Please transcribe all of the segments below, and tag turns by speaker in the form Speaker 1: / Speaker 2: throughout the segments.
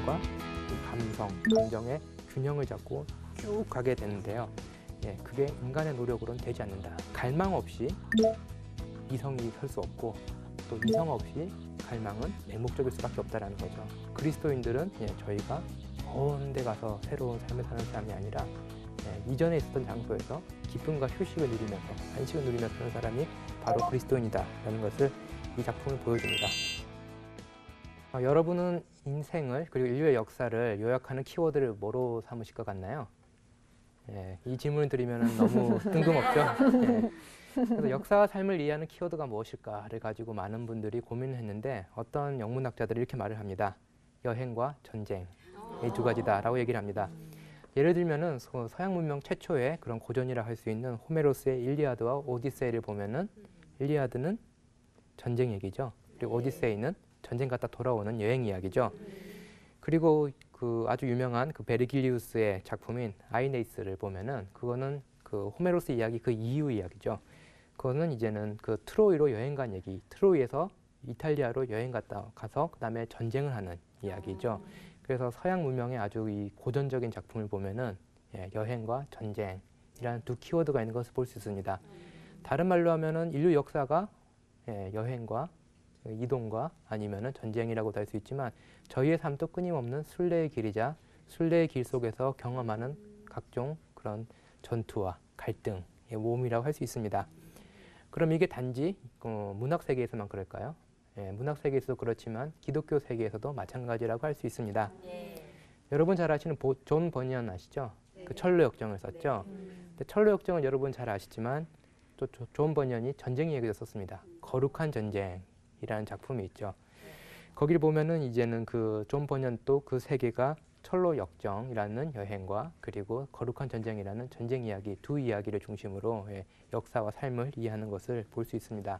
Speaker 1: 이성과 이 감성, 감정의 균형을 잡고 쭉 가게 되는데요. 예, 그게 인간의 노력으로는 되지 않는다. 갈망 없이 이성이 설 수 없고 또 이성 없이 갈망은 맹목적일 수밖에 없다는 거죠. 그리스도인들은 저희가 먼 데 가서 새로운 삶을 사는 사람이 아니라 이전에 있었던 장소에서 기쁨과 휴식을 누리면서 안식을 누리면서 사는 사람이 바로 그리스도인이다라는 것을 이 작품을 보여줍니다. 여러분은 인생을 그리고 인류의 역사를 요약하는 키워드를 뭐로 삼으실 것 같나요? 이 질문을 드리면 너무 뜬금없죠? 그래서 역사와 삶을 이해하는 키워드가 무엇일까를 가지고 많은 분들이 고민을 했는데 어떤 영문학자들이 이렇게 말을 합니다. 여행과 전쟁, 이 두 가지다라고 얘기를 합니다. 예를 들면은 서양 문명 최초의 그런 고전이라 할 수 있는 호메로스의 일리아드와 오디세이를 보면은 일리아드는 전쟁 얘기죠. 그리고 오디세이는 전쟁 갔다 돌아오는 여행 이야기죠. 그리고 그 아주 유명한 그 베르길리우스의 작품인 아이네이스를 보면은 그거는 그 호메로스 이야기 그 이후 이야기죠. 그거는 이제는 그 트로이로 여행 간 얘기, 트로이에서 이탈리아로 여행 갔다 가서 그 다음에 전쟁을 하는 이야기죠. 그래서 서양 문명의 아주 이 고전적인 작품을 보면은 여행과 전쟁이라는 두 키워드가 있는 것을 볼 수 있습니다. 다른 말로 하면은 인류 역사가 여행과 이동과 아니면은 전쟁이라고도 할 수 있지만 저희의 삶도 끊임없는 순례의 길이자 순례의 길 속에서 경험하는 각종 그런 전투와 갈등의 모험이라고 할 수 있습니다. 그럼 이게 단지 문학 세계에서만 그럴까요? 문학 세계에서도 그렇지만 기독교 세계에서도 마찬가지라고 할 수 있습니다. 여러분 잘 아시는 존 버니언 아시죠? 그 철로 역정을 썼죠. 근데 철로 역정은 여러분 잘 아시지만 또 존 버니언이 전쟁 이야기도 썼습니다. 거룩한 전쟁이라는 작품이 있죠. 거기를 보면은 이제는 그 존 버니언 또 그 세계가 철로 역정이라는 여행과 그리고 거룩한 전쟁이라는 전쟁 이야기 두 이야기를 중심으로 역사와 삶을 이해하는 것을 볼 수 있습니다.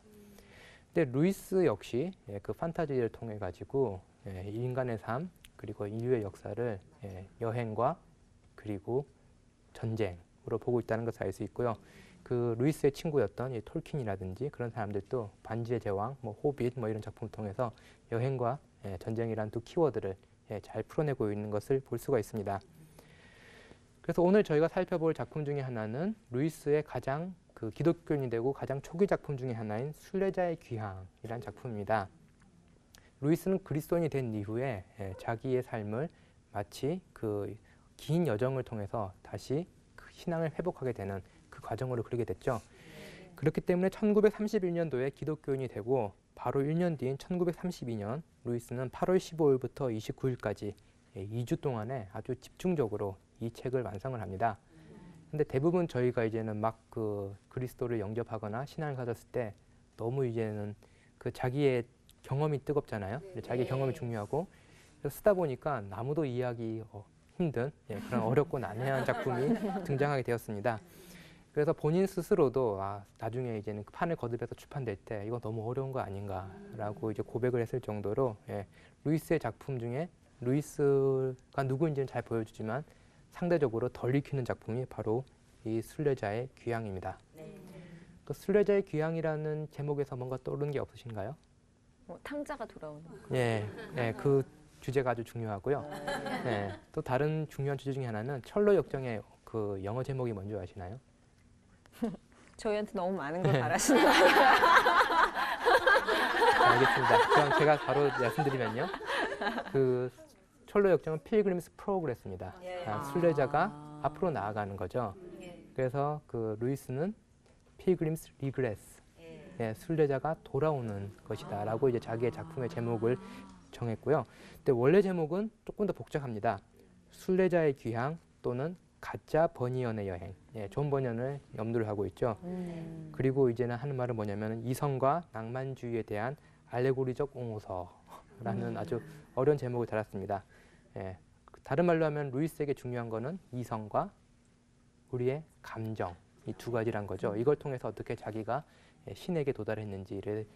Speaker 1: 근데 루이스 역시 그 판타지를 통해 가지고 인간의 삶 그리고 인류의 역사를 여행과 그리고 전쟁으로 보고 있다는 것을 알 수 있고요. 그 루이스의 친구였던 이 톨킨이라든지 그런 사람들도 반지의 제왕, 뭐 호빗 뭐 이런 작품을 통해서 여행과 전쟁이라는 두 키워드를 잘 풀어내고 있는 것을 볼 수가 있습니다. 그래서 오늘 저희가 살펴볼 작품 중에 하나는 루이스의 가장 그 기독교인이 되고 가장 초기 작품 중에 하나인 순례자의 귀향이라는 작품입니다. 루이스는 그리스도인이 된 이후에 자기의 삶을 마치 그 긴 여정을 통해서 다시 그 신앙을 회복하게 되는 그 과정으로 그러게 됐죠. 그렇기 때문에 1931년도에 기독교인이 되고 바로 1년 뒤인 1932년 루이스는 8월 15일부터 29일까지 2주 동안에 아주 집중적으로 이 책을 완성을 합니다. 근데 대부분 저희가 이제는 막 그 그리스도를 영접하거나 신앙을 가졌을 때 너무 이제는 그 자기의 경험이 뜨겁잖아요. 자기 경험이 중요하고 그래서 쓰다 보니까 아무도 이해하기 힘든 그런 어렵고 난해한 작품이 등장하게 되었습니다. 그래서 본인 스스로도 나중에 이제는 그 판을 거듭해서 출판될 때 이거 너무 어려운 거 아닌가라고 이제 고백을 했을 정도로 루이스의 작품 중에 루이스가 누구인지는 잘 보여주지만 상대적으로 덜 익히는 작품이 바로 이 순례자의 귀향입니다. 그 순례자의 귀향이라는 제목에서 뭔가 떠오르는 게 없으신가요?
Speaker 2: 탕자가 돌아오는 거.
Speaker 1: 그 주제가 아주 중요하고요. 또 다른 중요한 주제 중에 하나는 철로 역정의 그 영어 제목이 뭔지 아시나요?
Speaker 2: 저희한테 너무 많은 걸 바라시는 거 아니에요?
Speaker 1: 알겠습니다. 그럼 제가 바로 말씀드리면요. 그 철로 역정은 필그림스 프로그레스입니다. 순례자가 앞으로 나아가는 거죠. 그래서 그 루이스는 필그림스 리그레스, 순례자가 돌아오는 것이다라고 이제 자기의 작품의 제목을 정했고요. 근데 원래 제목은 조금 더 복잡합니다. 순례자의 귀향 또는 가짜 버니언의 여행. 존 버니언을 염두를 하고 있죠. 그리고 이제는 하는 말은 뭐냐면 이성과 낭만주의에 대한 알레고리적 옹호서라는 아주 어려운 제목을 달았습니다. 다른 말로 하면 루이스에게 중요한 거는 이성과 우리의 감정 이 두 가지란 거죠. 이걸 통해서 어떻게 자기가 신에게 도달했는지를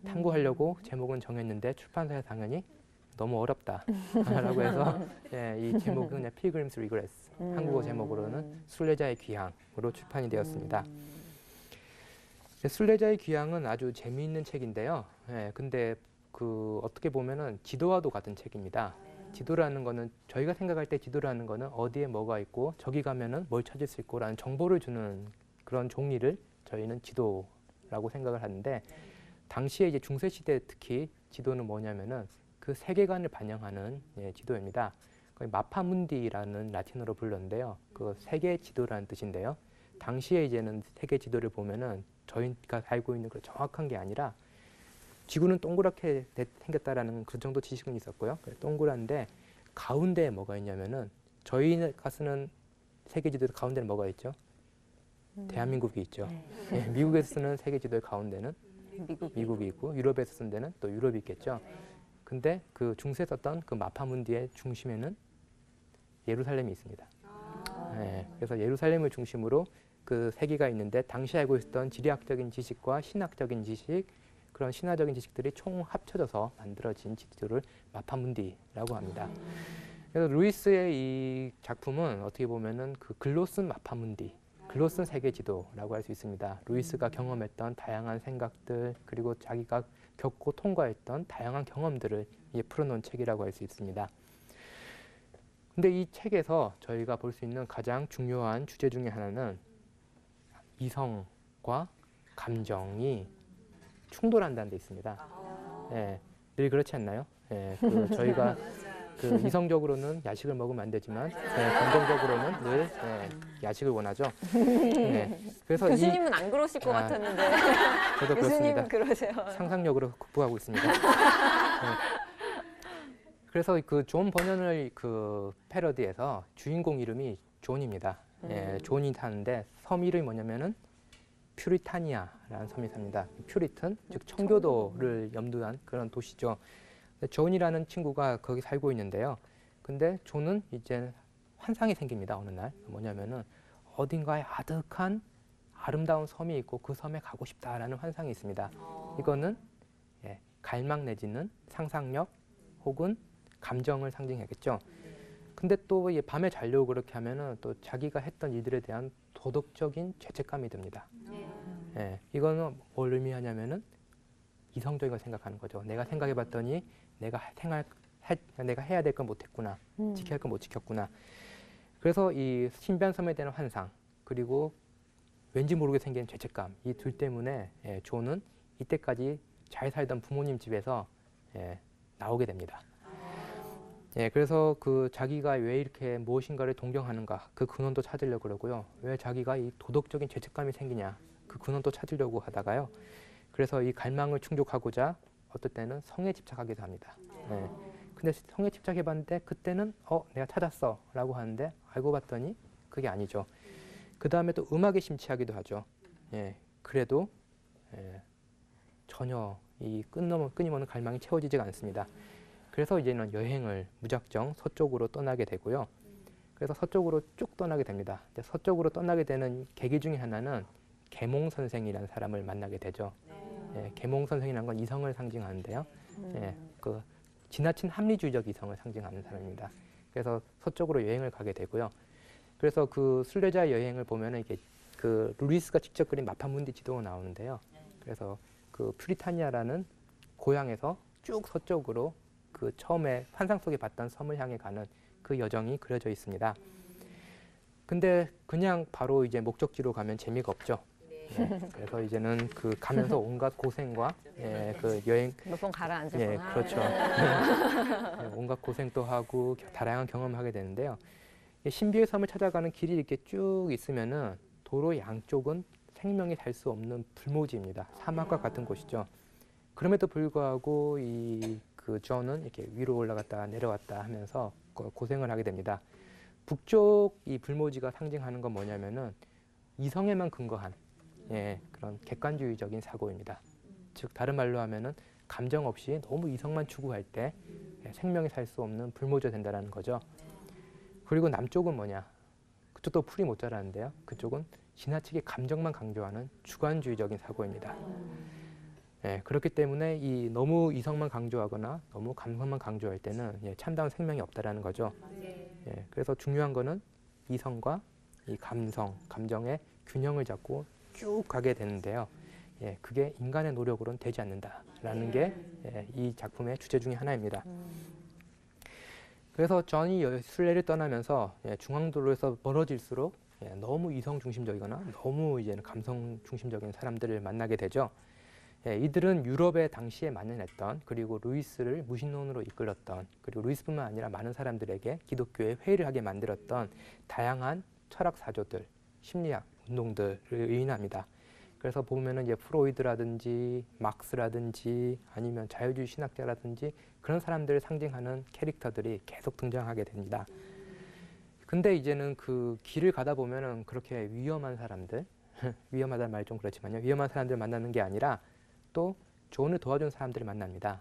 Speaker 1: 탐구하려고 제목은 정했는데 출판사에 당연히 너무 어렵다라고 해서 이 제목은 그냥 필그림스 리그레스 한국어 제목으로는 순례자의 귀향으로 출판이 되었습니다. 순례자의 귀향은 아주 재미있는 책인데요. 근데 그 어떻게 보면은 지도와도 같은 책입니다. 지도라는 거는 저희가 생각할 때 지도라는 거는 어디에 뭐가 있고 저기 가면은 뭘 찾을 수 있고라는 정보를 주는 그런 종이를 저희는 지도라고 생각을 하는데 당시에 이제 중세 시대 특히 지도는 뭐냐면은 그 세계관을 반영하는 지도입니다. 거의 마파문디라는 라틴어로 불렀는데요. 그 세계 지도라는 뜻인데요. 당시에 이제는 세계 지도를 보면은 저희가 알고 있는 그 정확한 게 아니라 지구는 동그랗게 생겼다라는 그 정도 지식은 있었고요. 동그란데 가운데에 뭐가 있냐면은 저희가 쓰는 세계 지도 가운데는 뭐가 있죠? 대한민국이 있죠. 예, 미국에서 쓰는 세계 지도의 가운데는 미국이 있고 유럽에서 쓴 데는 또 유럽이 있겠죠. 근데 그 중세 썼던 그 마파문디의 중심에는 예루살렘이 있습니다. 예, 그래서 예루살렘을 중심으로 그 세계가 있는데 당시 알고 있었던 지리학적인 지식과 신학적인 지식 그런 신화적인 지식들이 총 합쳐져서 만들어진 지도를 마파문디라고 합니다. 그래서 루이스의 이 작품은 어떻게 보면은 그 글로 쓴 마파문디, 글로 쓴 세계 지도라고 할 수 있습니다. 루이스가 경험했던 다양한 생각들 그리고 자기가 겪고 통과했던 다양한 경험들을 풀어놓은 책이라고 할 수 있습니다. 근데 이 책에서 저희가 볼 수 있는 가장 중요한 주제 중에 하나는 이성과 감정이 충돌한다는 데 있습니다. 예, 늘 그렇지 않나요? 예, 그 저희가 그 이성적으로는 야식을 먹으면 안 되지만 감정적으로는 늘 야식을 원하죠. 예, 그래서
Speaker 2: 교수님은 안 그러실 것 같았는데
Speaker 1: 저도 그렇습니다.
Speaker 2: 교수님은 그러세요.
Speaker 1: 상상력으로 극복하고 있습니다. 그래서 그 존 버년의 그 패러디에서 주인공 이름이 존입니다. 예, 존이 사는데 섬 이름이 뭐냐면은 퓨리타니아라는 섬이 삽니다. 퓨리튼, 즉 청교도를 염두한 그런 도시죠. 존이라는 친구가 거기 살고 있는데요. 근데 존은 이제 환상이 생깁니다. 어느 날 뭐냐면은 어딘가에 아득한 아름다운 섬이 있고 그 섬에 가고 싶다라는 환상이 있습니다. 이거는 갈망 내지는 상상력 혹은 감정을 상징하겠죠. 근데 또 밤에 자려고 그렇게 하면은 또 자기가 했던 일들에 대한 도덕적인 죄책감이 듭니다. 이거는 뭘 의미하냐면은 이성적인 걸 생각하는 거죠. 내가 생각해봤더니 내가 해야 될 건 못했구나, 지켜야 할 건 못 지켰구나. 그래서 이 신비한 섬에 대한 환상 그리고 왠지 모르게 생긴 죄책감 이 둘 때문에 존은 이때까지 잘 살던 부모님 집에서 나오게 됩니다. 그래서 그 자기가 왜 이렇게 무엇인가를 동경하는가 그 근원도 찾으려고 그러고요. 왜 자기가 이 도덕적인 죄책감이 생기냐 그 근원도 찾으려고 하다가요. 그래서 이 갈망을 충족하고자 어떨 때는 성에 집착하기도 합니다. 근데 성에 집착해봤는데 그때는 내가 찾았어 라고 하는데 알고 봤더니 그게 아니죠. 그 다음에 또 음악에 심취하기도 하죠. 그래도 전혀 이 끊임없는 갈망이 채워지지가 않습니다. 그래서 이제는 여행을 무작정 서쪽으로 떠나게 되고요. 그래서 서쪽으로 쭉 떠나게 됩니다. 근데 서쪽으로 떠나게 되는 계기 중에 하나는 계몽 선생이라는 사람을 만나게 되죠. 계몽 선생이라는 건 이성을 상징하는데요. 그 지나친 합리주의적 이성을 상징하는 사람입니다. 그래서 서쪽으로 여행을 가게 되고요. 그래서 그 순례자 여행을 보면은 이게 그 루이스가 직접 그린 마파문디 지도가 나오는데요. 그래서 그 퓨리타니아라는 고향에서 쭉 서쪽으로 그 처음에 환상 속에 봤던 섬을 향해 가는 그 여정이 그려져 있습니다. 근데 그냥 바로 이제 목적지로 가면 재미가 없죠. 그래서 이제는 그 가면서 온갖 고생과 그 여행
Speaker 2: 몇 번 가라앉았구나.
Speaker 1: 그렇죠. 온갖 고생도 하고 다양한 경험을 하게 되는데요. 신비의 섬을 찾아가는 길이 이렇게 쭉 있으면은 도로 양쪽은 생명이 살 수 없는 불모지입니다. 사막과 같은 곳이죠. 그럼에도 불구하고 그 존은 이렇게 위로 올라갔다 내려왔다 하면서 고생을 하게 됩니다. 북쪽 이 불모지가 상징하는 건 뭐냐면은 이성에만 근거한 그런 객관주의적인 사고입니다. 즉 다른 말로 하면은 감정 없이 너무 이성만 추구할 때 생명이 살 수 없는 불모지가 된다는 거죠. 그리고 남쪽은 뭐냐? 그쪽도 풀이 못 자라는데요. 그쪽은 지나치게 감정만 강조하는 주관주의적인 사고입니다. 그렇기 때문에 이 너무 이성만 강조하거나 너무 감성만 강조할 때는 참다운 생명이 없다라는 거죠. 그래서 중요한 거는 이성과 이 감정의 균형을 잡고 쭉 가게 되는데요. 그게 인간의 노력으로는 되지 않는다라는 게 이 작품의 주제 중에 하나입니다. 그래서 존이 순례를 떠나면서 중앙도로에서 멀어질수록 너무 이성 중심적이거나 너무 이제는 감성 중심적인 사람들을 만나게 되죠. 이들은 유럽에 당시에 만연했던 그리고 루이스를 무신론으로 이끌었던 그리고 루이스뿐만 아니라 많은 사람들에게 기독교에 회의를 하게 만들었던 다양한 철학 사조들, 심리학 운동들을 의인합니다. 그래서 보면은 이제 프로이드라든지 막스라든지 아니면 자유주의 신학자라든지 그런 사람들을 상징하는 캐릭터들이 계속 등장하게 됩니다. 근데 이제는 그 길을 가다 보면은 그렇게 위험한 사람들, 위험하다는 말이 좀 그렇지만요. 위험한 사람들 만나는 게 아니라 또 존을 도와준 사람들을 만납니다.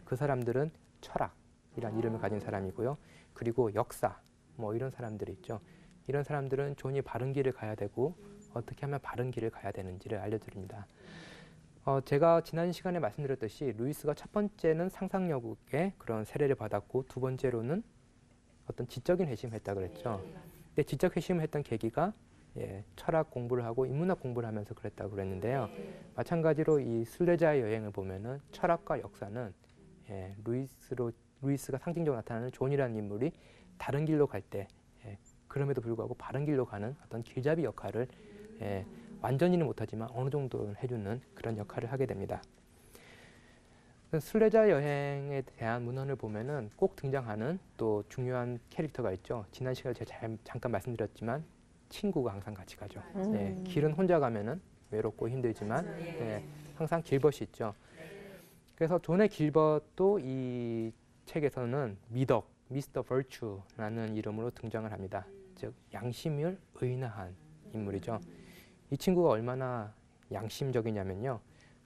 Speaker 1: 그 사람들은 철학이란 이름을 가진 사람이고요. 그리고 역사, 뭐 이런 사람들이 있죠. 이런 사람들은 존이 바른 길을 가야 되고 어떻게 하면 바른 길을 가야 되는지를 알려드립니다. 제가 지난 시간에 말씀드렸듯이 루이스가 첫 번째는 상상력의 그런 세례를 받았고 두 번째로는 어떤 지적인 회심을 했다 그랬죠. 근데 지적 회심을 했던 계기가 철학 공부를 하고 인문학 공부를 하면서 그랬다고 그랬는데요. 마찬가지로 이 순례자의 여행을 보면은 철학과 역사는 루이스가 상징적으로 나타나는 존이라는 인물이 다른 길로 갈 때 그럼에도 불구하고 바른 길로 가는 어떤 길잡이 역할을 완전히는 못하지만 어느 정도는 해주는 그런 역할을 하게 됩니다. 순례자 여행에 대한 문헌을 보면은 꼭 등장하는 또 중요한 캐릭터가 있죠. 지난 시간에 제가 잠깐 말씀드렸지만 친구가 항상 같이 가죠. 길은 혼자 가면은 외롭고 힘들지만 항상 길벗이 있죠. 그래서 존의 길벗도 이 책에서는 미덕, 미스터 벌추라는 이름으로 등장을 합니다. 즉 양심을 의인화한 인물이죠. 이 친구가 얼마나 양심적이냐면요.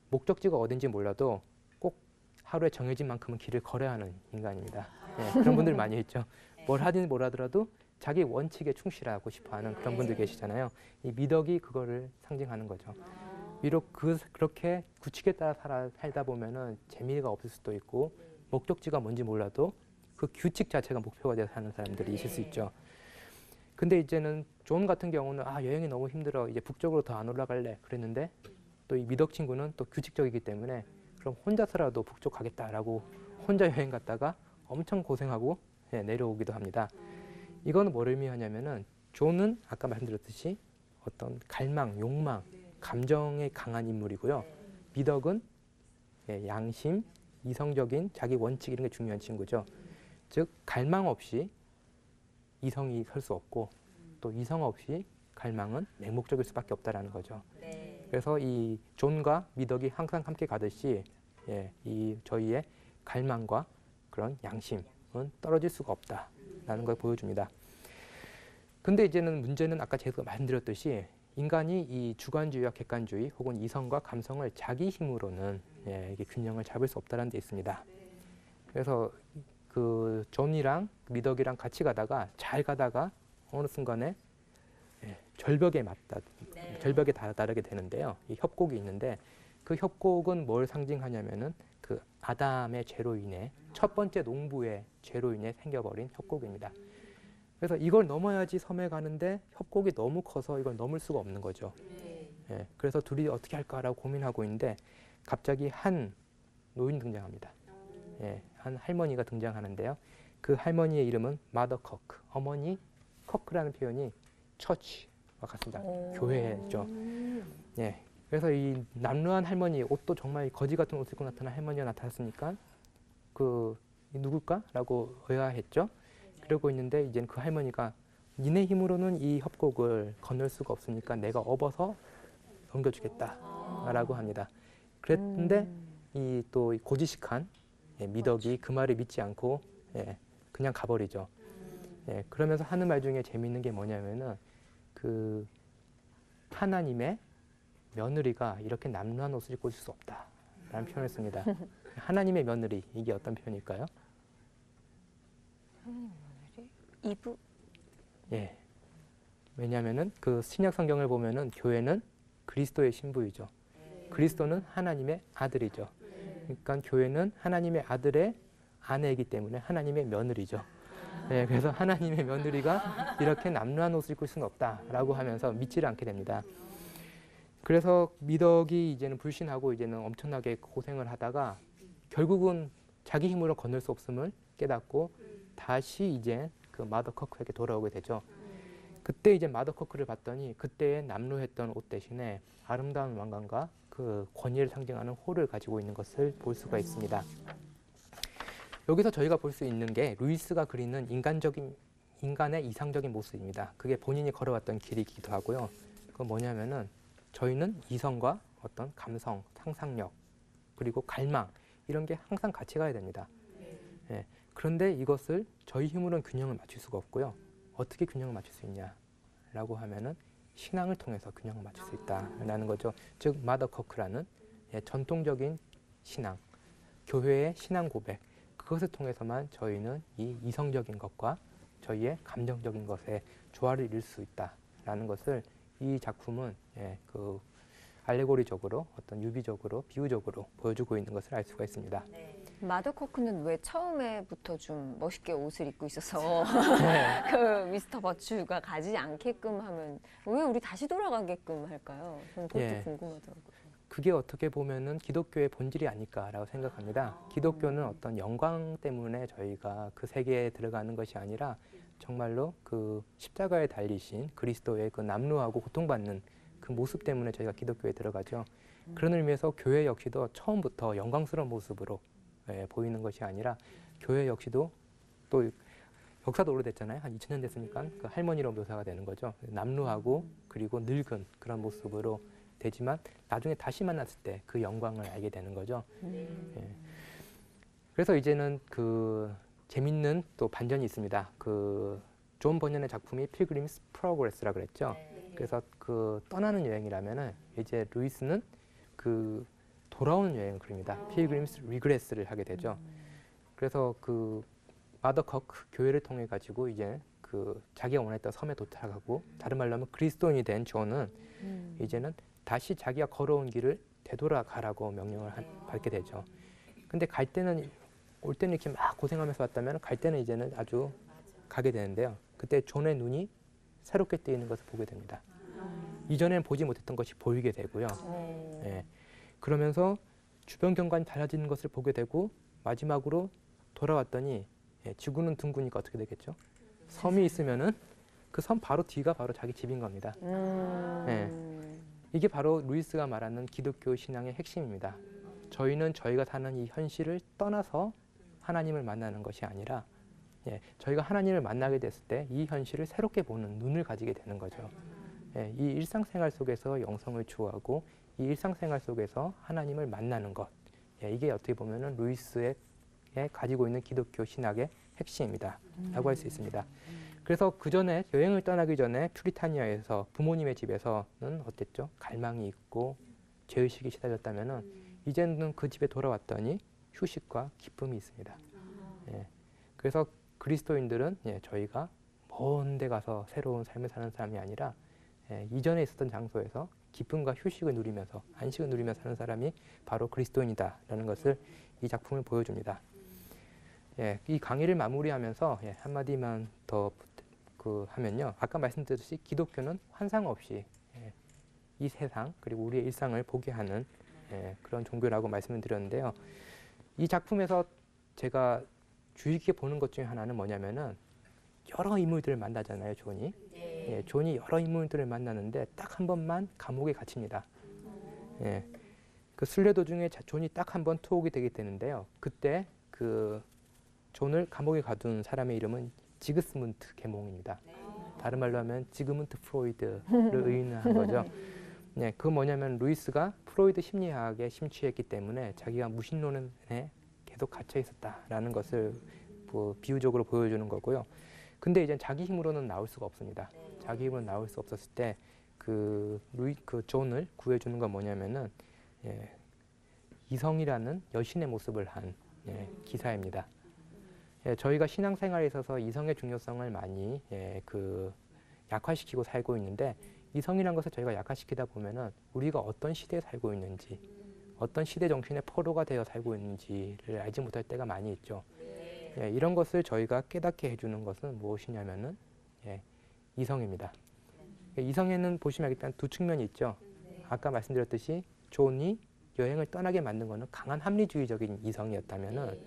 Speaker 1: 목적지가 어딘지 몰라도 꼭 하루에 정해진 만큼은 길을 걸어야 하는 인간입니다. 그런 분들 많이 있죠. 뭘 하든 뭘 하더라도 자기 원칙에 충실하고 싶어하는 그런 분들 계시잖아요. 이 미덕이 그거를 상징하는 거죠. 비록 그렇게 규칙에 따라 살다 보면은 재미가 없을 수도 있고 목적지가 뭔지 몰라도 그 규칙 자체가 목표가 돼서 사는 사람들이 있을 수 있죠. 근데 이제는 존 같은 경우는 여행이 너무 힘들어 이제 북쪽으로 더 안 올라갈래 그랬는데 또 이 미덕 친구는 또 규칙적이기 때문에 그럼 혼자서라도 북쪽 가겠다라고 혼자 여행 갔다가 엄청 고생하고 내려오기도 합니다. 이거는 뭘 의미하냐면은 존은 아까 말씀드렸듯이 어떤 갈망, 욕망, 감정에 강한 인물이고요. 미덕은 양심, 이성적인 자기 원칙 이런 게 중요한 친구죠. 즉 갈망 없이 이성이 설 수 없고 또 이성 없이 갈망은 맹목적일 수밖에 없다라는 거죠. 그래서 이 존과 미덕이 항상 함께 가듯이 이 저희의 갈망과 그런 양심은 떨어질 수가 없다라는 걸 보여줍니다. 근데 이제는 문제는 아까 제가 말씀드렸듯이 인간이 이 주관주의와 객관주의 혹은 이성과 감성을 자기 힘으로는 이게 균형을 잡을 수 없다는 데 있습니다. 그래서 그 존이랑 미덕이랑 같이 가다가 잘 가다가 어느 순간에 절벽에 절벽에 다다르게 되는데요. 이 협곡이 있는데 그 협곡은 뭘 상징하냐면은 그 아담의 죄로 인해 첫 번째 농부의 죄로 인해 생겨버린 협곡입니다. 그래서 이걸 넘어야지 섬에 가는데 협곡이 너무 커서 이걸 넘을 수가 없는 거죠. 그래서 둘이 어떻게 할까라고 고민하고 있는데 갑자기 한 노인 등장합니다. 한 할머니가 등장하는데요. 그 할머니의 이름은 마더 커크. 어머니 커크라는 표현이 처치와 같습니다. 교회죠. 그래서 이 남루한 할머니, 옷도 정말 거지 같은 옷을 입고 나타난 할머니가 나타났으니까 누굴까라고 의아했죠. 그러고 있는데 이제 그 할머니가 니네 힘으로는 이 협곡을 건널 수가 없으니까 내가 업어서 넘겨주겠다라고 합니다. 그랬는데 이 또 고지식한 미덕이 그 말을 믿지 않고 그냥 가버리죠. 그러면서 하는 말 중에 재미있는 게 뭐냐면은 그 하나님의 며느리가 이렇게 남루한 옷을 입고 있을 수 없다라는 표현을 씁니다. 하나님의 며느리 이게 어떤 표현일까요?
Speaker 2: 이브?
Speaker 1: 왜냐하면은 그 신약 성경을 보면은 교회는 그리스도의 신부이죠. 그리스도는 하나님의 아들이죠. 그러니까 교회는 하나님의 아들의 아내이기 때문에 하나님의 며느리죠. 그래서 하나님의 며느리가 이렇게 남루한 옷을 입고 있을 수는 없다라고 하면서 믿지를 않게 됩니다. 그래서 미덕이 이제는 불신하고 이제는 엄청나게 고생을 하다가 결국은 자기 힘으로 건널 수 없음을 깨닫고 다시 이제 그 마더 커크에게 돌아오게 되죠. 그때 이제 마더 커크를 봤더니 그때 남루했던 옷 대신에 아름다운 왕관과 그 권위를 상징하는 호를 가지고 있는 것을 볼 수가 있습니다. 여기서 저희가 볼 수 있는 게 루이스가 그리는 인간의 이상적인 모습입니다. 그게 본인이 걸어왔던 길이기도 하고요. 그건 뭐냐면은 저희는 이성과 어떤 감성, 상상력, 그리고 갈망 이런 게 항상 같이 가야 됩니다. 예, 그런데 이것을 저희 힘으로는 균형을 맞출 수가 없고요. 어떻게 균형을 맞출 수 있냐라고 하면은 신앙을 통해서 균형을 맞출 수 있다라는 거죠. 즉 마더 커크라는 전통적인 신앙, 교회의 신앙 고백 그것을 통해서만 저희는 이 이성적인 것과 저희의 감정적인 것에 조화를 이룰 수 있다라는 것을 이 작품은 그 알레고리적으로 어떤 유비적으로 비유적으로 보여주고 있는 것을 알 수가 있습니다.
Speaker 2: 마더 커크는 왜 처음에부터 좀 멋있게 옷을 입고 있어서
Speaker 1: 네.
Speaker 2: 그 미스터 버츄가 가지 않게끔 하면 왜 우리 다시 돌아가게끔 할까요? 저는 그것도
Speaker 1: 예.
Speaker 2: 궁금하더라고요.
Speaker 1: 그게 어떻게 보면은 기독교의 본질이 아닐까라고 생각합니다. 기독교는 어떤 영광 때문에 저희가 그 세계에 들어가는 것이 아니라 정말로 그 십자가에 달리신 그리스도의 그 남루하고 고통받는 그 모습 때문에 저희가 기독교에 들어가죠. 그런 의미에서 교회 역시도 처음부터 영광스러운 모습으로 보이는 것이 아니라 교회 역시도 또 역사도 오래됐잖아요. 한 2000년 됐으니까 그 할머니로 묘사가 되는 거죠. 남루하고 그리고 늙은 그런 모습으로 되지만 나중에 다시 만났을 때 그 영광을 알게 되는 거죠. 그래서 이제는 그 재밌는 또 반전이 있습니다. 그 존 버년의 작품이 필그림스 프로그레스라 그랬죠. 그래서 그 떠나는 여행이라면은 이제 루이스는 그 돌아오는 여행을 그립니다. 필그림스 리그레스를 하게 되죠. 그래서 그 마더 커크 교회를 통해 가지고 이제 그 자기가 원했던 섬에 도착하고 다른 말로 하면 그리스도인이 된 존은 이제는 다시 자기가 걸어온 길을 되돌아가라고 명령을 받게 되죠. 근데 갈 때는 올 때는 이렇게 막 고생하면서 왔다면 갈 때는 이제는 아주 가게 되는데요. 그때 존의 눈이 새롭게 뜨이는 것을 보게 됩니다. 이전에는 보지 못했던 것이 보이게 되고요. 예. 그러면서 주변 경관이 달라지는 것을 보게 되고 마지막으로 돌아왔더니 지구는 둥그니까 어떻게 되겠죠? 섬이 있으면은 그 섬 바로 뒤가 바로 자기 집인 겁니다. 예. 이게 바로 루이스가 말하는 기독교 신앙의 핵심입니다. 저희는 저희가 사는 이 현실을 떠나서 하나님을 만나는 것이 아니라 저희가 하나님을 만나게 됐을 때 이 현실을 새롭게 보는 눈을 가지게 되는 거죠. 이 일상생활 속에서 영성을 추구하고 이 일상생활 속에서 하나님을 만나는 것. 이게 어떻게 보면은 루이스의 가지고 있는 기독교 신학의 핵심입니다. 라고 할 수 있습니다. 그래서 그 전에 여행을 떠나기 전에 퓨리타니아에서 부모님의 집에서는 어땠죠? 갈망이 있고 죄의식이 시달렸다면은 이제는 그 집에 돌아왔더니 휴식과 기쁨이 있습니다. 그래서 그리스도인들은 저희가 먼 데 가서 새로운 삶을 사는 사람이 아니라 이전에 있었던 장소에서 기쁨과 휴식을 누리면서 안식을 누리면서 사는 사람이 바로 그리스도인이다라는 것을 이 작품을 보여줍니다. 이 강의를 마무리하면서 한마디만 더 하면요. 아까 말씀드렸듯이 기독교는 환상 없이 이 세상 그리고 우리의 일상을 보게 하는 그런 종교라고 말씀을 드렸는데요. 이 작품에서 제가 주의 깊게 보는 것 중에 하나는 뭐냐면은 여러 인물들을 만나잖아요, 존이. 존이 여러 인물들을 만나는데 딱 한 번만 감옥에 갇힙니다. 그 순례 도중에 존이 딱 한 번 투옥이 되게 되는데요. 그때 그 존을 감옥에 가둔 사람의 이름은 지그스문트 계몽입니다. 다른 말로 하면 지그문트 프로이드를 의인한 거죠. 그건 뭐냐면 루이스가 프로이드 심리학에 심취했기 때문에 자기가 무신론에 계속 갇혀 있었다라는 것을 비유적으로 보여주는 거고요. 근데 이제 자기 힘으로는 나올 수가 없습니다. 자기 힘으로 나올 수 없었을 때 그 존을 구해주는 건 뭐냐면은 이성이라는 여신의 모습을 한 기사입니다. 저희가 신앙생활에 있어서 이성의 중요성을 많이 약화시키고 살고 있는데 이성이라는 것을 저희가 약화시키다 보면은 우리가 어떤 시대에 살고 있는지 어떤 시대 정신의 포로가 되어 살고 있는지를 알지 못할 때가 많이 있죠. 이런 것을 저희가 깨닫게 해주는 것은 무엇이냐면은 이성입니다. 이성에는 보시면 알겠지만 두 측면이 있죠. 아까 말씀드렸듯이 존이 여행을 떠나게 만든 것은 강한 합리주의적인 이성이었다면은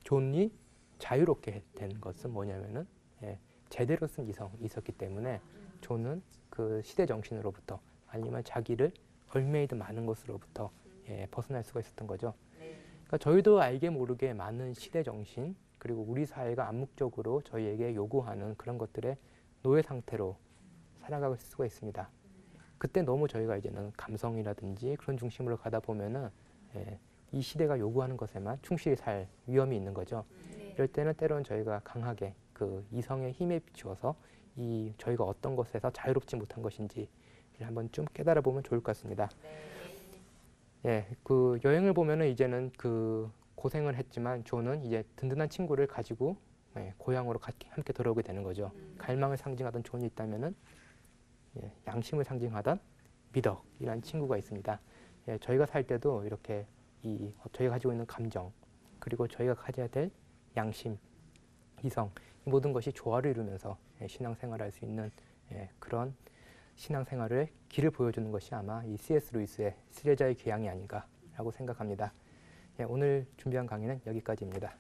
Speaker 1: 존이 자유롭게 된 것은 뭐냐면은 제대로 쓴 이성이 있었기 때문에 존은 그 시대 정신으로부터 아니면 자기를 얼메이드 많은 것으로부터 벗어날 수가 있었던 거죠. 그러니까 저희도 알게 모르게 많은 시대 정신 그리고 우리 사회가 암묵적으로 저희에게 요구하는 그런 것들의 노예 상태로 살아갈 수가 있습니다. 그때 너무 저희가 이제는 감성이라든지 그런 중심으로 가다 보면은 이 시대가 요구하는 것에만 충실히 살 위험이 있는 거죠. 이럴 때는 때로는 저희가 강하게 그 이성의 힘에 비추어서 이 저희가 어떤 것에서 자유롭지 못한 것인지 한번 좀 깨달아 보면 좋을 것 같습니다. 그 여행을 보면은 이제는 그 고생을 했지만 존은 이제 든든한 친구를 가지고 고향으로 함께 돌아오게 되는 거죠. 갈망을 상징하던 존이 있다면은 양심을 상징하던 미덕이라는 친구가 있습니다. 저희가 살 때도 이렇게 저희가 가지고 있는 감정 그리고 저희가 가져야 될 양심, 이성 이 모든 것이 조화를 이루면서 신앙생활을 할 수 있는 그런 신앙생활의 길을 보여주는 것이 아마 이 C.S. 루이스의 시대자의 귀향이 아닌가라고 생각합니다. 오늘 준비한 강의는 여기까지입니다.